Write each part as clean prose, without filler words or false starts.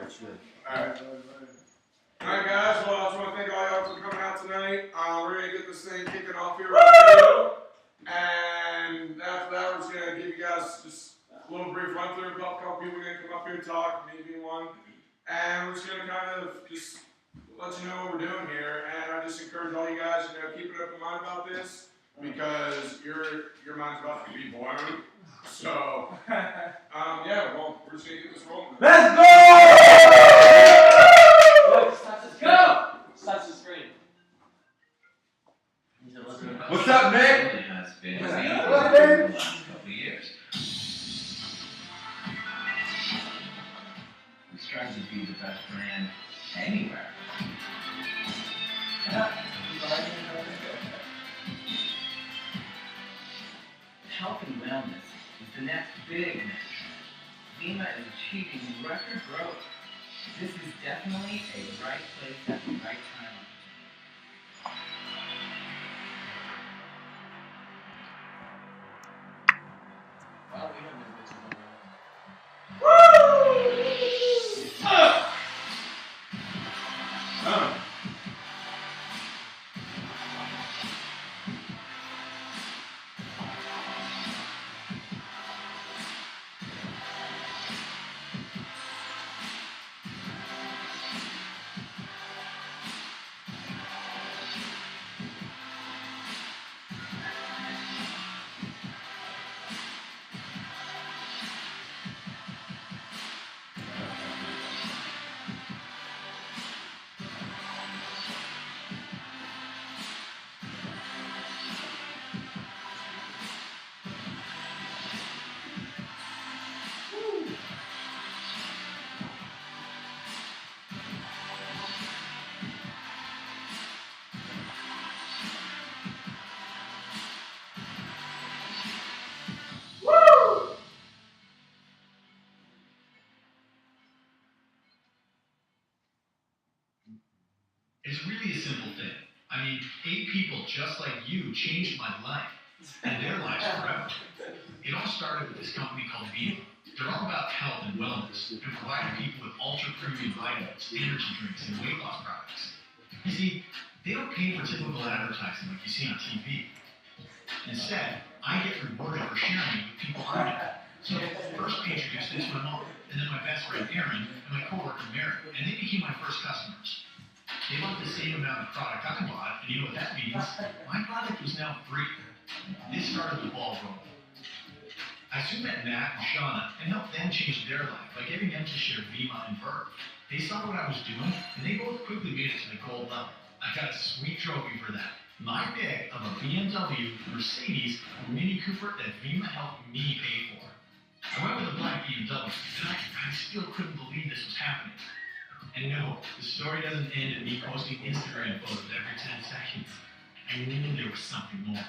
Alright. Alright guys, well I just want to thank all y'all for coming out tonight. We're going to get this thing kicking off here right now. And after that we're just going to give you guys just a little brief run through about a couple people are going to come up here and talk, maybe one. And we're just going to kind of just let you know what we're doing here. And I just encourage all you guys to keep an open mind about this because your mind's about to be blown. So, yeah, well, we're just going to get this rolling. Let's go! Let's go! Touch the screen. What's up, Nick? It has been the last couple of years. We strive to be the best brand anywhere. Health and wellness is the next big mission. Vemma is achieving record growth. This is definitely a right place at the right time. Wow, we don't know what's going on. It's really a simple thing. I mean, 8 people just like you changed my life, and their lives forever. It all started with this company called Vemma. They're all about health and wellness, and providing people with ultra-premium vitamins, energy drinks, and weight loss products. You see, they don't pay for typical advertising like you see on TV. Instead, I get rewarded for sharing it with people I know. So, first I introduced it to my mom, and then my best friend Aaron, and my coworker Mary, and they became my first customers. They bought the same amount of product I bought, and you know what that means? My product was now free. This started the ball rolling. I soon met Matt and Shauna and helped them change their life by getting them to share Vemma and Verve. They saw what I was doing, and they both quickly made it to the gold level. I got a sweet trophy for that. My pick of a BMW, Mercedes, or Mini Cooper that Vemma helped me pay for. I went with a black BMW, and I still couldn't believe this was happening. And no, the story doesn't end at me posting Instagram photos every 10 seconds. I knew there was something more.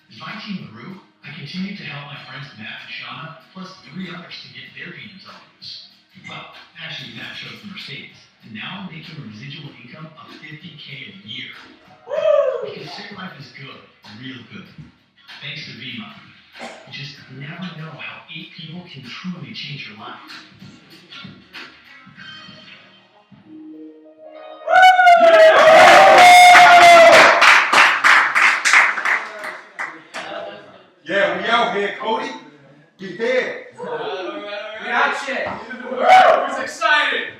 As my team grew, I continued to help my friends Matt and Shauna, plus 3 others to get their BMWs. Well, actually Matt chose the Mercedes, and now I'm making a residual income of $50K a year. Because city life is good, real good. Thanks to Vemma. You just never know how 8 people can truly change your life. Yeah, we out here, Cody. Get there. We got shit. Who's excited?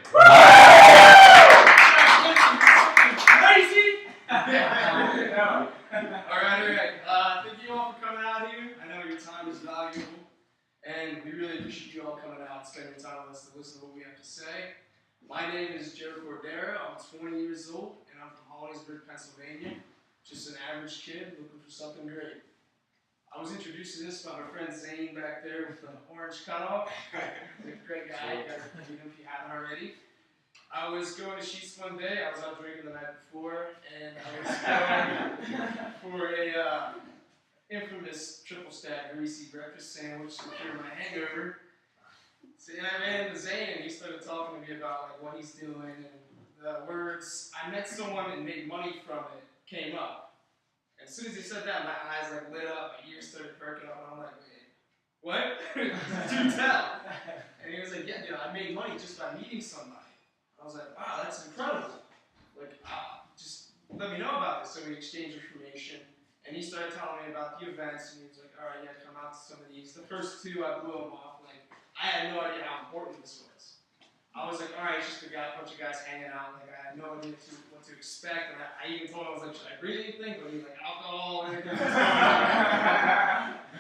Crazy? Alright. Thank you all for coming out here. I know your time is valuable, and we really appreciate you all coming out, spending time with us to listen to what we have to say. My name is Jared Cordera. I'm 20 years old, and I'm from Hollingsburg, Pennsylvania. Just an average kid looking for something great. I was introduced to this by my friend Zane back there with the orange cutoff. He's a great guy. You guys can meet him if you haven't already. I was going to Sheets one day. I was out drinking the night before, and I was going for a infamous triple stack greasy breakfast sandwich to cure my hangover. So I ran into Zane, and he started talking to me about like what he's doing, and the words "I met someone and made money from it" came up. As soon as he said that, my eyes like lit up, my ears started perking up, and I'm like, wait, what? Do tell. And he was like, yeah, dude, I made money just by meeting somebody. I was like, wow, that's incredible. Like, just let me know about this. So we exchanged information. And he started telling me about the events, and he was like, all right, yeah, come out to some of these. The first two, I blew him off. Like, I had no idea how important this was. I was like, all right, it's just a bunch of guys hanging out. Like, I had no idea what to expect. And I even told him, I was like, should I bring anything? But he was like, alcohol, anything.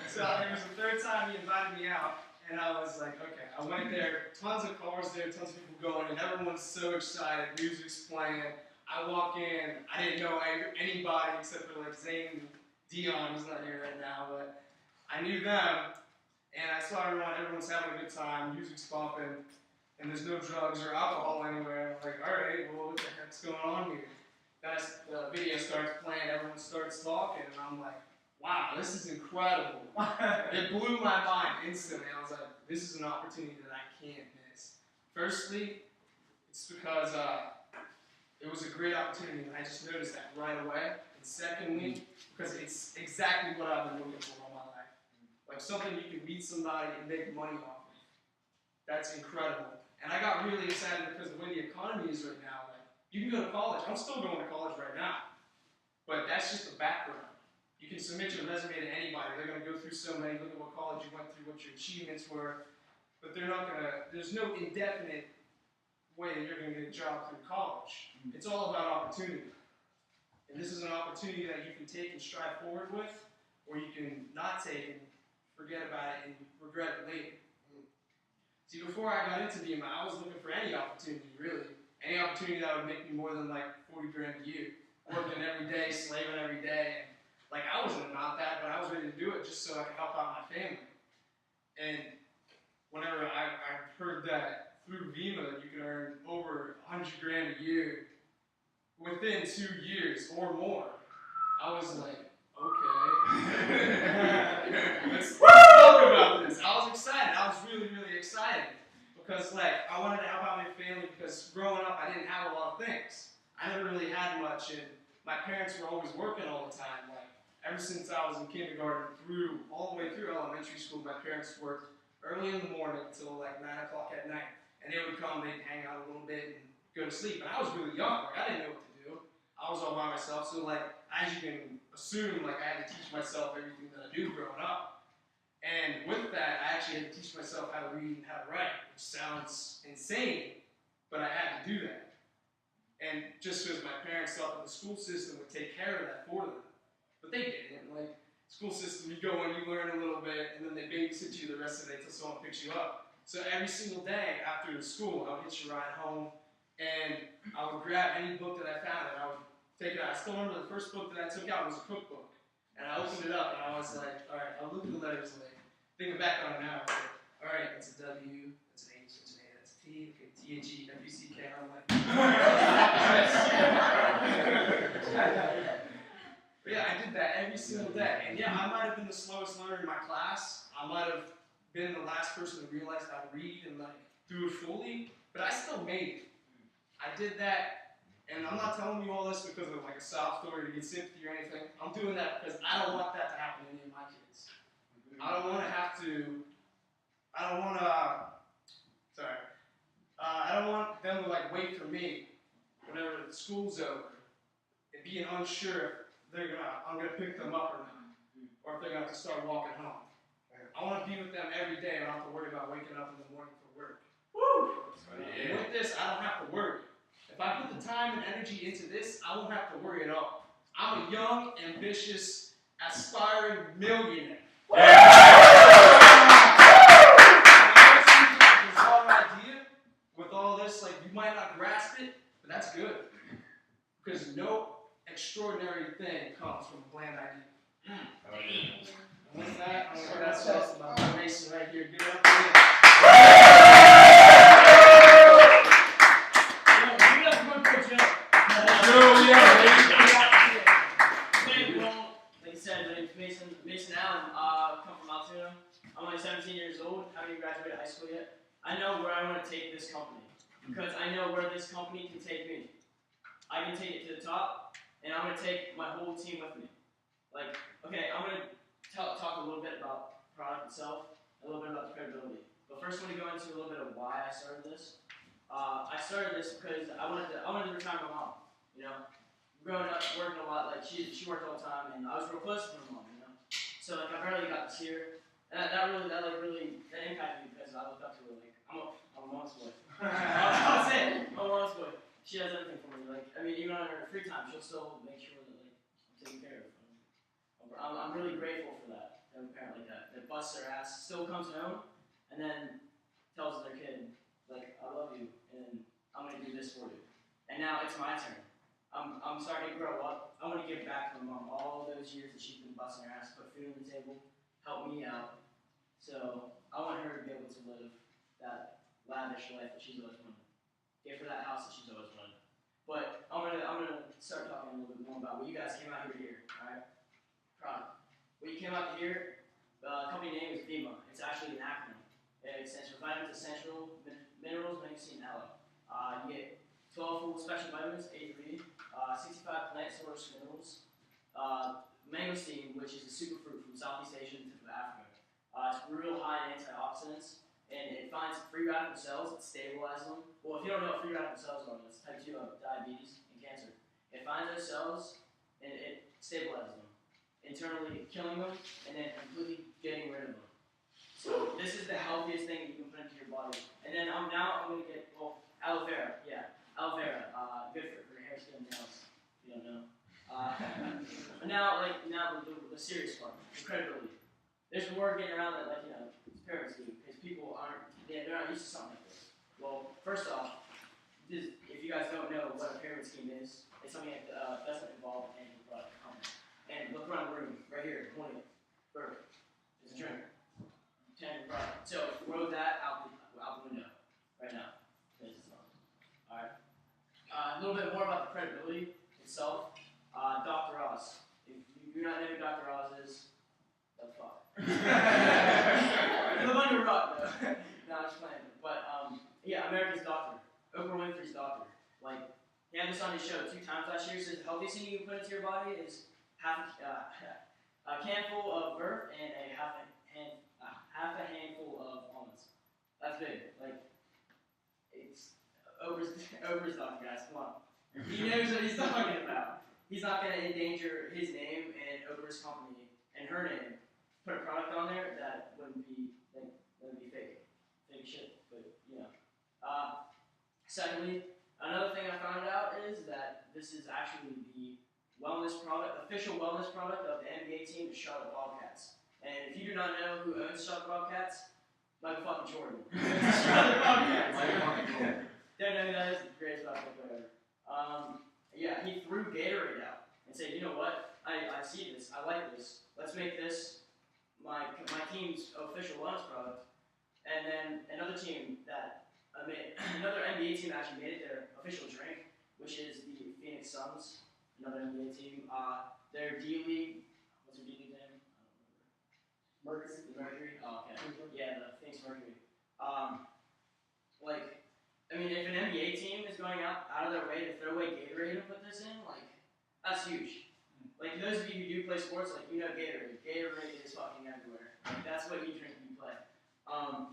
So it was the third time he invited me out. And I was like, okay. I went there, tons of cars there, tons of people going, and everyone's so excited. Music's playing. I walk in, I didn't know anybody except for like Zane Dion, who's not here right now, but I knew them, and I saw everyone's having a good time, music's bumping, and there's no drugs or alcohol anywhere. I'm like, alright, well, what the heck's going on here? Then the video starts playing, everyone starts talking, and I'm like, wow, this is incredible. It blew my mind instantly. I was like, this is an opportunity that I can't miss. Firstly, it's because it was a great opportunity, and I just noticed that right away. And secondly, because it's exactly what I've been looking for all my life. Like something you can meet somebody and make money off of. That's incredible. And I got really excited because of the way the economy is right now. Like, you can go to college. I'm still going to college right now. But that's just the background. You can submit your resume to anybody. They're going to go through so many, look at what college you went through, what your achievements were. But they're not going to, there's no indefinite way that you're going to get a job through college. It's all about opportunity. And this is an opportunity that you can take and strive forward with, or you can not take and forget about it and regret it later. See, before I got into VMI, I was looking for any opportunity, really. Any opportunity that would make me more than like 40 grand a year. Working every day, slaving every day. And, like, I wasn't about that, but I was ready to do it just so I could help out my family. And whenever I heard that through VEMA you can earn over 100 grand a year within 2 years or more, I was like, okay. Let's talk about this. I was excited. I was really, really excited. Because, like, I wanted to help out my family because growing up I didn't have a lot of things. I never really had much, and my parents were always working all the time. Like, ever since I was in kindergarten all the way through elementary school, my parents worked early in the morning until like 9 o'clock at night. And they would come, they'd hang out a little bit and go to sleep. And I was really young, like I didn't know what to do. I was all by myself, so like, as you can assume, like I had to teach myself everything that I do growing up. And with that, I actually had to teach myself how to read and how to write, which sounds insane, but I had to do that. And just because my parents thought that the school system would take care of that for them. But they didn't. Like, school system, you go in, you learn a little bit, and then they babysit you the rest of the day until someone picks you up. So every single day after school, I would hitch a ride home, and I would grab any book that I found, and I would take it out. I still remember the first book that I took out was a cookbook. And I opened it up, and I was like, all right, I'll look at the letters, like, thinking back on it now, I was like, all right, that's a W, that's an H, that's an A, that's a T, okay, T-H-E, F-U-C-K, I'm like, but yeah, I did that every single day. And yeah, I might have been the slowest learner in my class. I might have been the last person to realize how to read and like do it fully, but I still made it. I did that, and I'm not telling you all this because of like a sob story to get sympathy or anything. I'm doing that because I don't want that to happen to any of my kids. I don't want them to like wait for me whenever the school's over and being unsure if I'm gonna pick them up or not, or if they're gonna have to start walking home. I want to be with them every day and I don't have to worry about waking up in the morning for work. Woo! Yeah. With this, I don't have to worry. If I put the time and energy into this, I won't have to worry at all. I'm a young, ambitious, aspiring millionaire. This whole idea, with all this, like you might not grasp it, but that's good. Because no extraordinary thing comes from a bland idea. And with that, I'm going to pass it off to my boy Mason right here. Give it up for him. Like you said, my name's Mason Allen. Come from Altoona. I'm like 17 years old. Haven't even graduated high school yet. I know where I want to take this company because I know where this company can take me. I can take it to the top, and I'm going to take my whole team with me. Like, okay, I'm going to talk a little bit about the product itself. a little bit about the credibility. But first, I want to go into a little bit of why I started this. I started this because I wanted to retire my mom. You know, growing up, working a lot, like she worked all the time, and I was real close to my mom. You know, so like I barely got to see her, and that impacted me because I looked up to her. Like I'm a mom's boy. I'll say it, I'm a mom's boy. She does everything for me. Like I mean, even on her free time, she'll still make sure that like I'm taken care of. I'm really grateful for that. To have a parent like that busts their ass, still comes home, and then tells their kid like I love you and I'm gonna do this for you. And now it's my turn. I'm starting to grow up. I want to give back to my mom all those years that she's been busting her ass, put food on the table, help me out. So I want her to be able to live that lavish life that she's always wanted. Give her that house that she's always wanted. But I'm gonna start talking a little bit more about what you guys came out here to hear. All right, product. What you came out to hear. The company name is VIMA. It's actually an acronym. It stands for Vitamins Essential Minerals Magazine Aloe. You get 12 full special vitamins, A3, 65 plant source minerals, mangosteen, which is a superfruit from Southeast Asia and the tip of Africa. It's real high in antioxidants, and it finds free radical cells that stabilize them. Well, if you don't know what free radical cells are, it's type 2 of diabetes and cancer. It finds those cells and it stabilizes them, internally killing them, and then completely getting rid of them. So this is the healthiest thing that you can put into your body. And then I'm going to get, aloe vera, aloe vera, good for hair, skin, nails, if you don't know. Now the serious part, the credibility. There's a word getting around that, like, you know, parents do, because people they're not used to something like this. Well, first off, if you guys don't know what a pyramid scheme is, it's something that doesn't involve any product company. And look around the room, right here, pointing, perfect. It's a drink. So throw that out the window right now. Alright. A little bit more about the credibility itself. Dr. Oz. If you do not know who Dr. Oz is, what the fuck? Live on your rock, though. No, I'm just playing. But yeah, America's doctor. Oprah Winfrey's doctor. Like, he had this on his show 2 times last year. He says the healthiest thing you can put into your body is a canful of earth and half a handful of almonds. That's big. Like, it's Oprah's doctor, guys. Come on. He knows what he's talking about. He's not going to endanger his name and Oprah's company and her name. Put a product on there that wouldn't be fake shit. But you know. Secondly, another thing I found out is that this is actually the official wellness product of the NBA team, the Charlotte Bobcats. And if you do not know who owns Charlotte Bobcats, Michael fucking Jordan. Charlotte Bobcats. Don't know who that is, the greatest basketball player ever. Yeah, he threw Gatorade out and said, you know what, I see this, I like this, let's make this my team's official wellness product. And then another NBA team actually made it their official drink, which is the Phoenix Suns, another NBA team. Their D-League, what's their D-League name? I don't remember. Mercury? Oh, okay. Yeah, the Phoenix Mercury. I mean, if an NBA team is going out of their way to throw away Gatorade and put this in, like, that's huge. Like, those of you who do play sports, like, you know Gatorade. Gatorade is fucking everywhere. Like, that's what you drink when you play.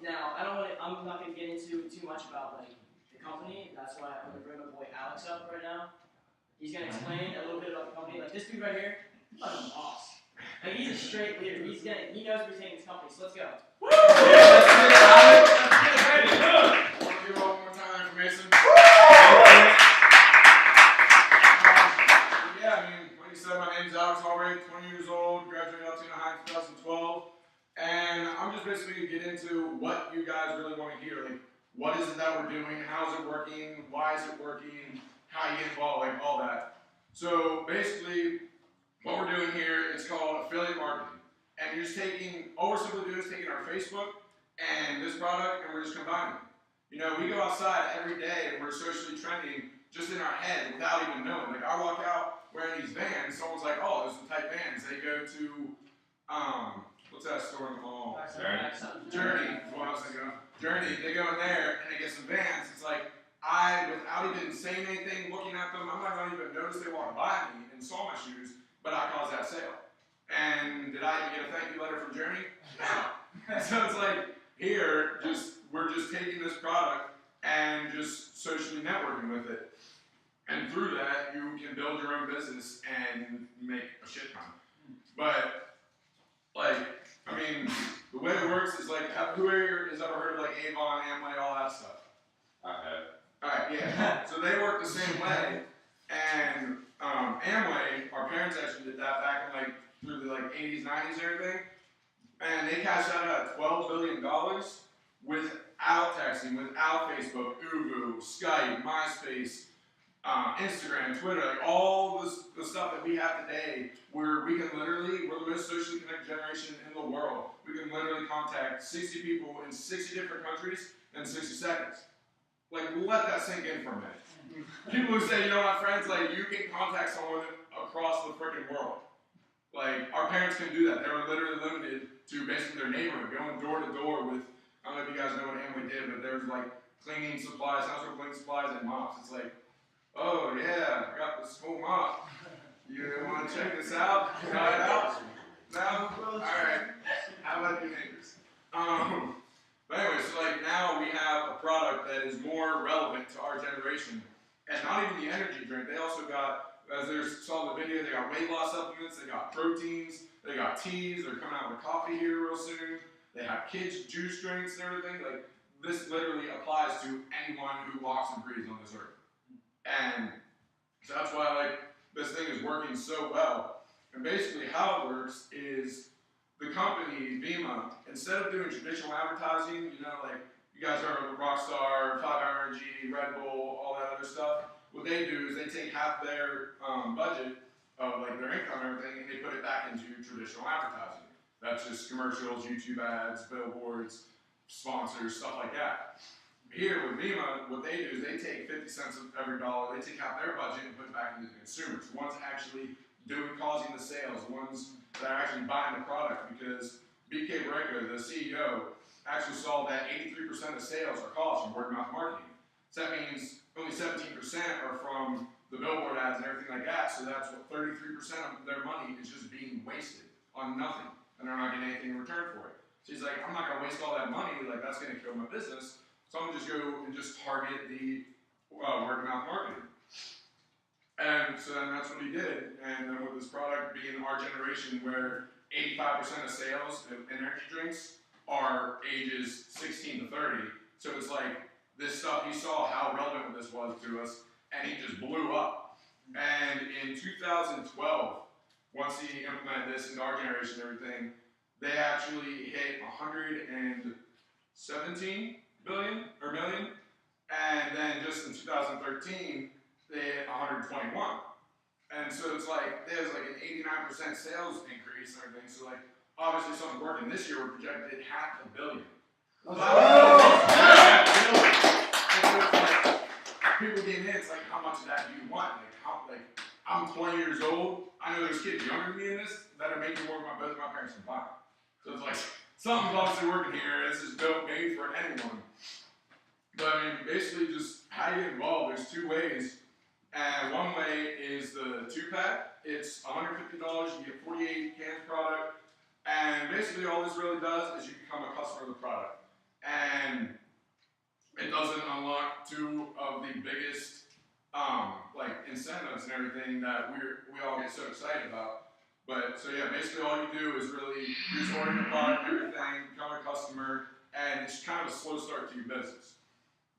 Now, I'm not going to get into too much about, like, the company. That's why I'm going to bring my boy Alex up right now. He's going to explain a little bit about the company. Like, this dude right here, fucking boss. Like, he's a straight leader. He knows where he's taking his company, so let's go. Woo! Thank you all one more time for Mason. Yeah, I mean, like you said, my name's Alex Albright, 20 years old, graduated Altoona High in 2012. And I'm just basically going to get into what you guys really want to hear. Like, what is it that we're doing? How is it working? Why is it working? How you get involved? Like, all that. So, basically, what we're doing here is called affiliate marketing. And you're just all we're simply doing is taking our Facebook and this product, and we're just combining it. You know, we go outside every day, and we're socially trending just in our head without even knowing. Like, I walk out wearing these Vans, someone's like, oh, those are the type Vans. They go to, what's that store in the mall? Journey. That's what I was thinking of. Journey. They go in there, and they get some Vans. It's like, without even saying anything, looking at them, I'm not going to even notice they walk by me and saw my shoes, but I caused that sale. And did I even get a thank you letter from Journey? No. So it's like here, we're just taking this product and just socially networking with it. And through that, you can build your own business and make a shit ton. But, like, I mean, the way it works is like, who here has ever heard of like Avon, Amway, all that stuff? I have. Alright, yeah. So they work the same way. And Amway, our parents actually did that back in like, through the like 80s, 90s and everything. And they cashed out at $12 billion without texting, without Facebook, Uvu, Skype, MySpace, Instagram, Twitter, like all the stuff that we have today, where we can literally, we're the most socially connected generation in the world. We can literally contact 60 people in 60 different countries in 60 seconds. Like, let that sink in for a minute. People who say, you know, my friends, like, you can contact someone across the freaking world. Like, our parents couldn't do that. They were literally limited to basically their neighborhood, going door to door with, I don't know if you guys know what Amway did, but there was like cleaning supplies, household cleaning supplies, and mops. It's like, oh yeah, I got this cool mop. You want to check this out? Try it out? No? Alright. How about your neighbors? But anyway, so like now we have a product that is more relevant to our generation. And not even the energy drink. They also got, as they saw in the video, they got weight loss supplements, they got proteins, they got teas, they're coming out with coffee here real soon. They have kids' juice drinks and everything. Like, this literally applies to anyone who walks and breathes on this earth. And so that's why, like, this thing is working so well. And basically how it works is the company, Vima, instead of doing traditional advertising, you know, like, you guys heard of Rockstar, 5-Hour Energy, Red Bull, all that other stuff. What they do is they take half their budget of, like, their income and everything, and they put it back into traditional advertising. That's just commercials, YouTube ads, billboards, sponsors, stuff like that. Here with Vima, what they do is they take 50 cents of every dollar, they take out their budget and put it back into the consumers. The ones actually causing the sales, the ones that are actually buying the product, because BK Barreca, the CEO, actually saw that 83% of sales are caused from word of mouth marketing. So that means only 17% are from the billboard ads and everything like that, so that's what 33% of their money is just being wasted on nothing, and they're not getting anything in return for it. So he's like, I'm not gonna waste all that money, like that's gonna kill my business, so I'm gonna just go and just target the word of mouth marketing. And so then that's what he did, and then with this product being our generation where 85% of sales of energy drinks are ages 16 to 30, so it's like this stuff, he saw how relevant this was to us, and he just blew up. And in 2012, once he implemented this into our generation and everything, they actually hit 117 billion or million, and then just in 2013, they hit 121. And so it's like, there's like an 89% sales increase and everything, so like, obviously something's working. This year we're projected $500 million. People getting in, it's like, how much of that do you want? Like, I'm 20 years old. I know there's kids younger than me in this that are making more than both my parents combined. So it's like, something's obviously working here. This is built made for anyone. But I mean, basically just how you get involved, there's two ways. And one way is the 2-pack. It's $150, you get 48 cans product. And basically all this really does is you become a customer of the product. And it doesn't unlock two of the biggest like incentives and everything that we all get so excited about. But so yeah, basically all you do is really you just order the product and everything, become a customer, and it's kind of a slow start to your business.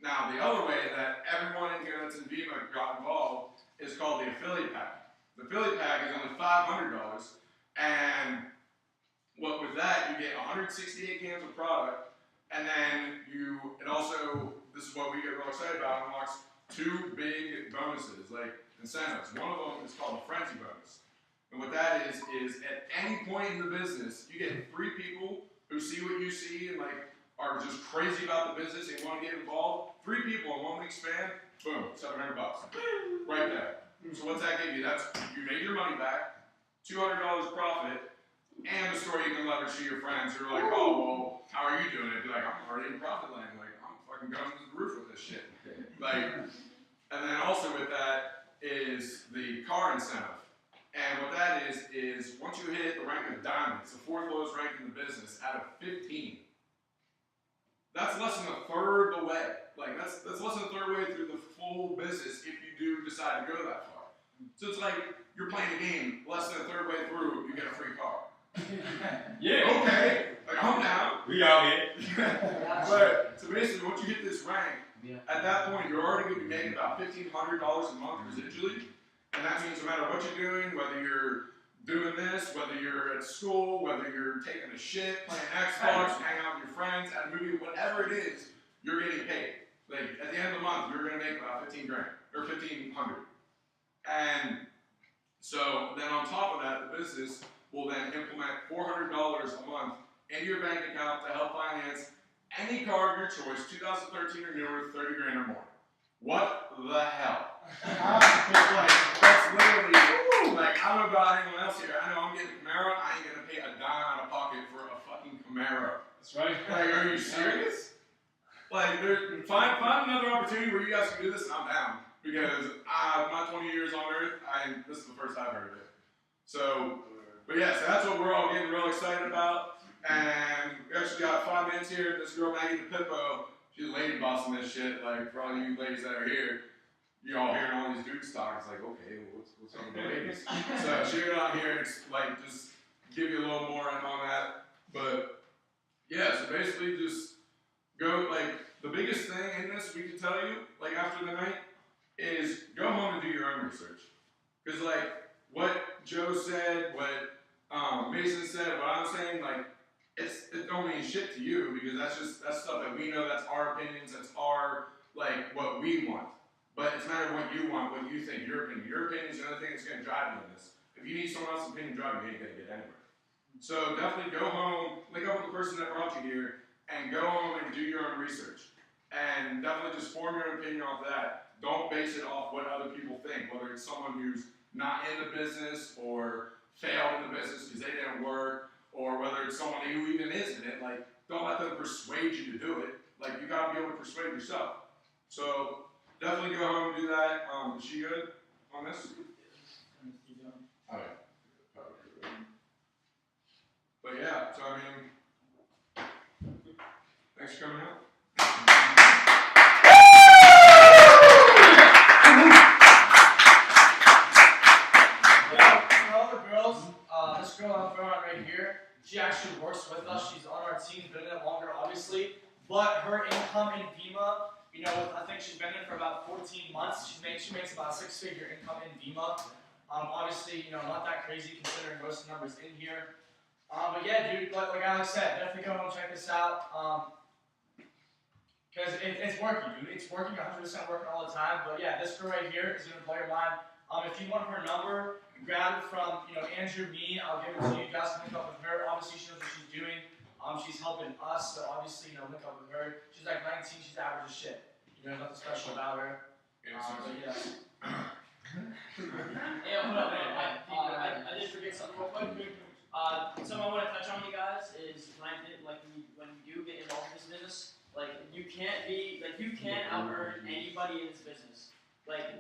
Now the other way that everyone in here that's in Vima got involved is called the affiliate pack. The affiliate pack is only $500, and what with that you get 168 cans of product. And then it also, this is what we get real excited about, unlocks two big bonuses, like incentives. One of them is called a frenzy bonus. And what that is at any point in the business, you get 3 people who see what you see and like are just crazy about the business and want to get involved. 3 people in 1 week span, boom, $700. Right there. So what's that give you? That's, you made your money back, $200 profit, and the story you can leverage to your friends who are like, oh, well, how are you doing it? Be like, I'm already in profit land. Like, I'm fucking going to the roof with this shit. Like, and then also with that is the car incentive. And what that is once you hit the rank of diamond, it's the fourth lowest rank in the business out of 15. That's less than a third the way. Like that's less than a third way through the full business if you do decide to go that far. So it's like you're playing a game, less than a third way through, you get a free car. Yeah. Okay, like calm down. We out here. But so basically, once you hit this rank, at that point you're already going to be making about $1,500 a month residually, and that means no matter what you're doing, whether you're doing this, whether you're at school, whether you're taking a shit, playing Xbox, hanging out with your friends, at a movie, whatever it is, you're getting paid. Like at the end of the month, you're going to make about 15 grand or 1,500, and so then on top of that, the business will then implement $400 a month into your bank account to help finance any car of your choice, 2013 or newer, 30 grand or more. What the hell? Like, that's literally, like, I don't know about anyone else here. I know I'm getting a Camaro, I ain't gonna pay a dime out of pocket for a fucking Camaro. That's right. Like, are you serious? Like, find another opportunity where you guys can do this and I'm down. Because my 20 years on Earth, this is the first I've heard of it. So, but yeah, so that's what we're all getting real excited about. And we actually got 5 minutes here. This girl, Maggie DePippo, she's a lady boss in this shit. Like, for all you ladies that are here, you all hearing all these dudes talk. It's like, okay, well, what's up with the ladies? So she got out here and like just give you a little more in on that. But yeah, so basically just go, like, the biggest thing in this we can tell you, like after the night, is go home and do your own research. Because like what Joe said, what Mason said, what I'm saying, like it don't mean shit to you because that's stuff that we know, that's our opinions, that's our like what we want. But it's not what you want, what you think, your opinion. Your opinion is the only thing that's gonna drive you in this. If you need someone else's opinion to drive you, you ain't gonna get anywhere. So definitely go home, link up with the person that brought you here, and go home and do your own research. And definitely just form your own opinion off that. Don't base it off what other people think, whether it's someone who's not in the business or failed in the business because they didn't work, or whether it's someone who even is in it. Like, don't let them persuade you to do it. Like, you gotta be able to persuade yourself. So definitely go home and do that. Is she good on this? Okay. But yeah, so I mean, thanks for coming out. This girl I'm throwing out right here, she actually works with us. She's on our team, been in it longer, obviously. But her income in Vima, you know, I think she's been in for about 14 months. She makes about a 6-figure income in Vima. Obviously, you know, not that crazy considering most of the numbers in here. But yeah, dude, like Alex said, definitely come and check this out. Because it's working, dude. It's working, 100% working all the time. But yeah, this girl right here is gonna blow your mind. If you want her number, grab it from, you know, Andrew, me. I'll give it to you. You guys can link up with her. Obviously, she knows what she's doing. She's helping us, so obviously, you know, link up with her. She's like 19. She's average as shit. You know, nothing special about her. But yeah. Yeah, hold up, man. I did forget something real quick. Something I want to touch on, you guys, is when you do get involved in this business, like you can't out-earn anybody in this business. Like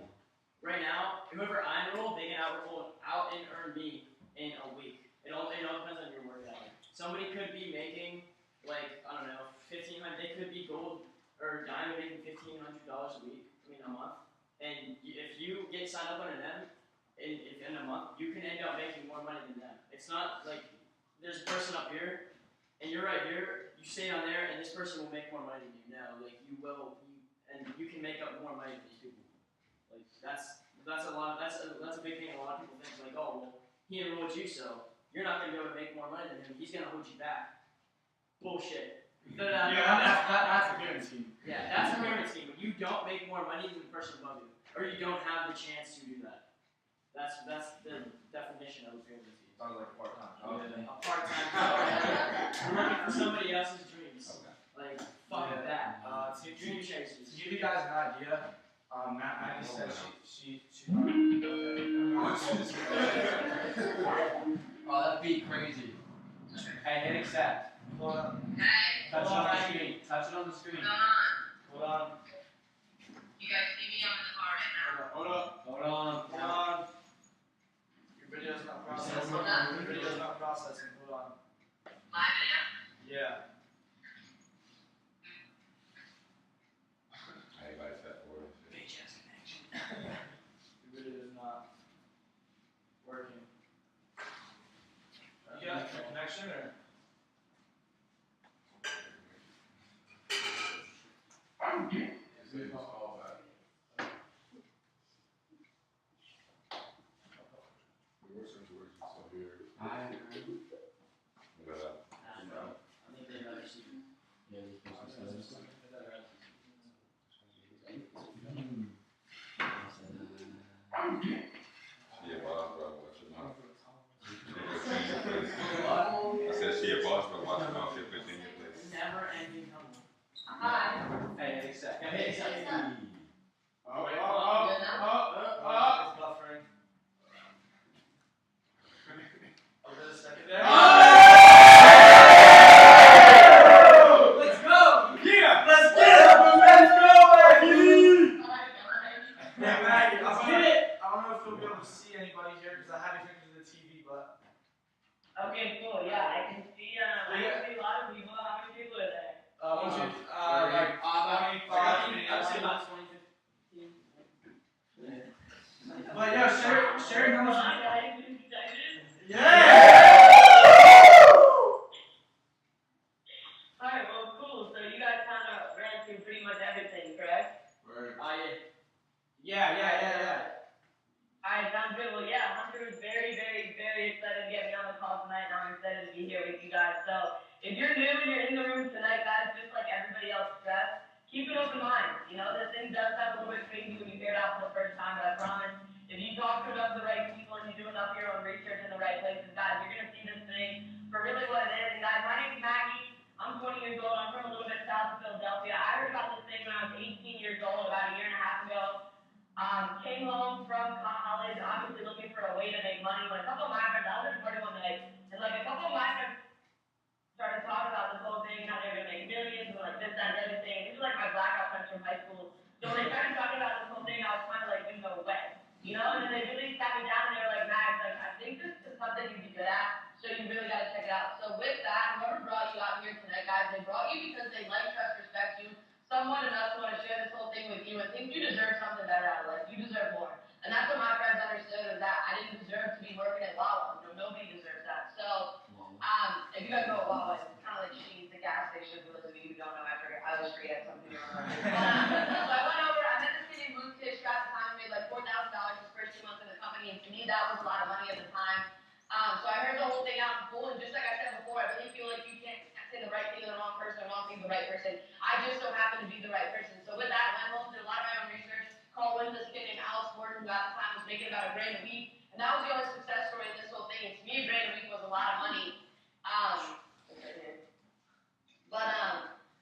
right now, whoever I enroll, they can out and earn me in a week. It all depends on your work ethic. Somebody could be making like I don't know, $1,500. They could be gold or diamond making $1,500 a week. A month. And if you get signed up under them, in a month, you can end up making more money than them. It's not like there's a person up here, and you're right here. You stay on there, and this person will make more money than you. No, like and you can make up more money than these people. Like that's a big thing. A lot of people think like, oh well, he enrolled you, so you're not gonna be able to make more money than him. He's gonna hold you back. Bullshit. That's a guarantee. Yeah, that's a guarantee. When you don't make more money than the person above you, or you don't have the chance to do that. That's the definition of a guarantee. Sounds like a part-time job. A part-time job. You're working for somebody else's dreams. Okay. Like, fuck that. Dream To chasers. give you guys an idea, Maggie said she Oh, that'd be crazy. Hey, hit accept. Hold on. Hey, Touch it on the screen. Touch it on the screen. what's going on? Hold on. You guys see me? I'm in the car right now. Hold up. Hold on. Hold on. Your video So you just call back. Your situation so here. I think they'd rather see. She a boss, bro. Watch your mouth. I said she a boss, but watch your mouth. She'll put you in your place. Never ending company. Hi. Hey, except. Hey, except. It's buffering. I'll get a second there. Let's go! Yeah! Let's get it! Let's go, baby! Yeah, Maggie, Let's I get it! don't know if you'll be able to see anybody here because I have you hooked to the TV, but Okay, cool. Yeah, I can see. I can see a lot of people. How many people are there? once you, I'd say 25. about 20, 15. But yeah, share how much. Hi, guys. This is David. Yeah! Alright, well, cool. So you guys kind of ran through pretty much everything, correct? Right. Yeah. Alright, sounds good. Well, yeah, Hunter was very, very, very excited to get me on the call tonight, and I'm excited to be here with you guys. So, if you're new and you're in the room tonight, guys, just like everybody else stressed, keep an open mind. You know, this thing does sound a little bit crazy when you hear it out for the first time, but I promise, if you talk to enough of the right people and you do enough of your own research in the right places, guys, you're going to see this thing for really what it is. And guys, my name's Maggie. I'm 20 years old. I'm from a little bit south of Philadelphia. I heard about this thing when I was 18 years old, about a year and a half ago. Came home from college, obviously looking for a way to make money. When a couple of my friends, I was at a party one night, and like a couple of my friends started talking about this whole thing, how they were gonna make millions, and like this, that, and everything. This is like my blackout friends from high school. So when they started talking about this whole thing, I was kind of like, no way. You know, and then they really sat me down and they were like, Max, like, I think this is something you'd be good at, so you really gotta check it out. So with that, whoever brought you out here tonight, guys, they brought you because they like, trust, respect you somewhat enough to want to share this whole thing with you and think you deserve something better out of life. You deserve more. And that's what my friends understood, is that I didn't deserve to be working at Wawa. You know, nobody deserves that. So, if you guys know what Wawa is, it's kind of like Sheetz, the gas station. For those of you who don't know, I always forget something. So I went over, I met this kid named Luke Tish, got the time, made like $4,000 his first 2 months in the company, and to me that was a lot of money at the time. So I heard the whole thing out in full, and just like I said before, I really feel like you can't say the right thing to the wrong person, or wrong thing to the right person. I just so happen to be the right person. So with that, I went home, did a lot of my own research, called in this kid named Alex Gordon, who at the time was making about $1,000 a week, and that was the only success story in this whole thing. And to me, $1,000 a week was a lot of money. $1,000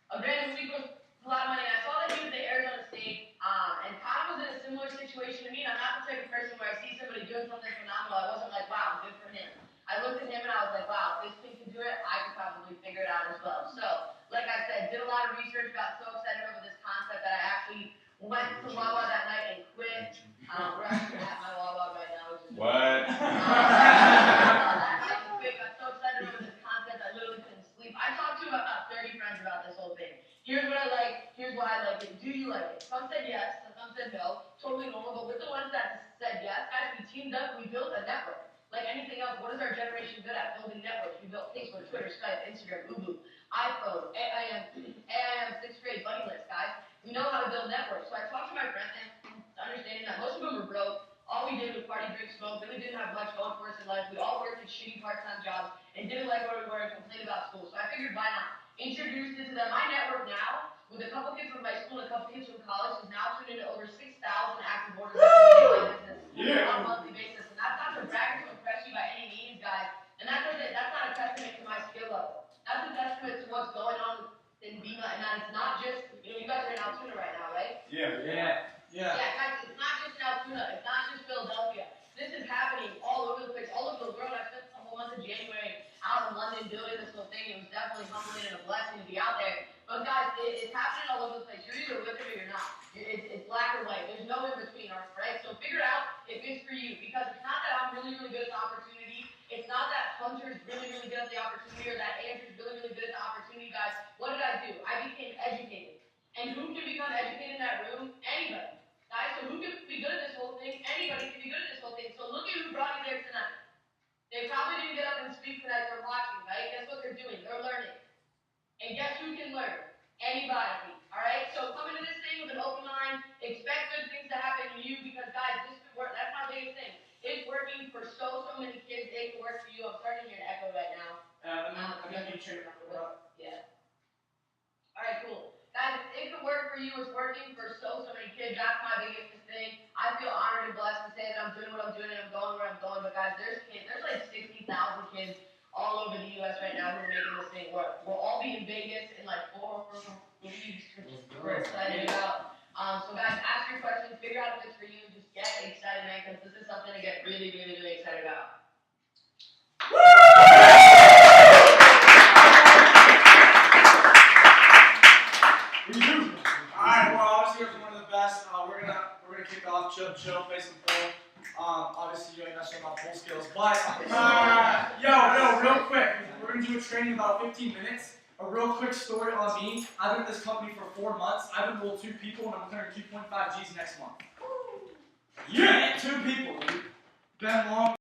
a week was a lot of money. And I saw that he was at Arizona State, and kind of was in a similar situation to me. And I'm not the type of person where I see somebody doing something phenomenal, I wasn't like, wow, good for him. I looked at him and I was like, wow, if this kid can do it, I could probably figure it out as well. So, like I said, did a lot of research, got so excited over this concept that I actually went to Wawa that night and quit. We're actually at my Wawa right now. Which is What? I quit, got so excited over this concept, I literally couldn't sleep. I talked to about 30 friends about this whole thing. Here's what I like, here's why I like it. Do you like it? Some said yes, some said no. Totally normal, but with the ones that said yes, guys, we teamed up, we built a network. Like anything else, what is our generation good at? Building networks. We built Facebook, Twitter, Skype, Instagram, Ubu, iPhone, AIM, 6th grade buddy list, guys. We know how to build networks. So I talked to my friends and understanding that most of them were broke. All we did was party, drink, smoke, really didn't have much going for us in life. We all worked at shitty part-time jobs and didn't like where we were and complained about school. So I figured, why not? Introduced it to them. My network now, with a couple kids from high school and a couple kids from college, is now turned into over 6,000 active orders on a monthly basis. And that's not to brag or to impress you by any means, guys. And that's not a testament to my skill level. That's a testament to what's going on in Bema, and that it's not just, you guys are in Altoona right now, right? Yeah. Yeah, guys, it's not just in Altoona, it's not just Philadelphia. This is happening all over the place, all over the world. I spent the whole month of January out in London building this whole thing. It was definitely humbling and a blessing to be out there. But guys, it's happening all over the place. You're either with it or you're not. It's black or white. There's no in between, right? So figure out if it's for you, because it's not that I'm really, really good at the opportunity. It's not that Hunter's really, really good at the opportunity, or that Andrew's really, really good at the opportunity, guys. What did I do? I became educated. And who can become educated in that room? Anybody. Guys, so who can be good at this whole thing? Anybody can be good at this whole thing. So look at who brought you there tonight. They probably didn't get up and speak tonight. They're watching, right? Guess what they're doing? They're learning. And guess who can learn? Anybody. All right? So come into this thing with an open guys, there's like 60,000 kids all over the U.S. right now who are making this thing work. We'll all be in Vegas in like 4 weeks, which we're excited about. So guys, ask your questions, figure out if it's for you, just get excited, man, because this is something to get really, really, really excited about. Alright, well, obviously you're one of the best. We're gonna kick off, chill, play some pool. Obviously you ain't not sure about pool skills, but yo, real quick, we're gonna do a training in about 15 minutes. A real quick story on me. I've been at this company for 4 months. I've enrolled 2 people, and I'm clearing 2.5 G's next month. Yeah, 2 people. Ben Long.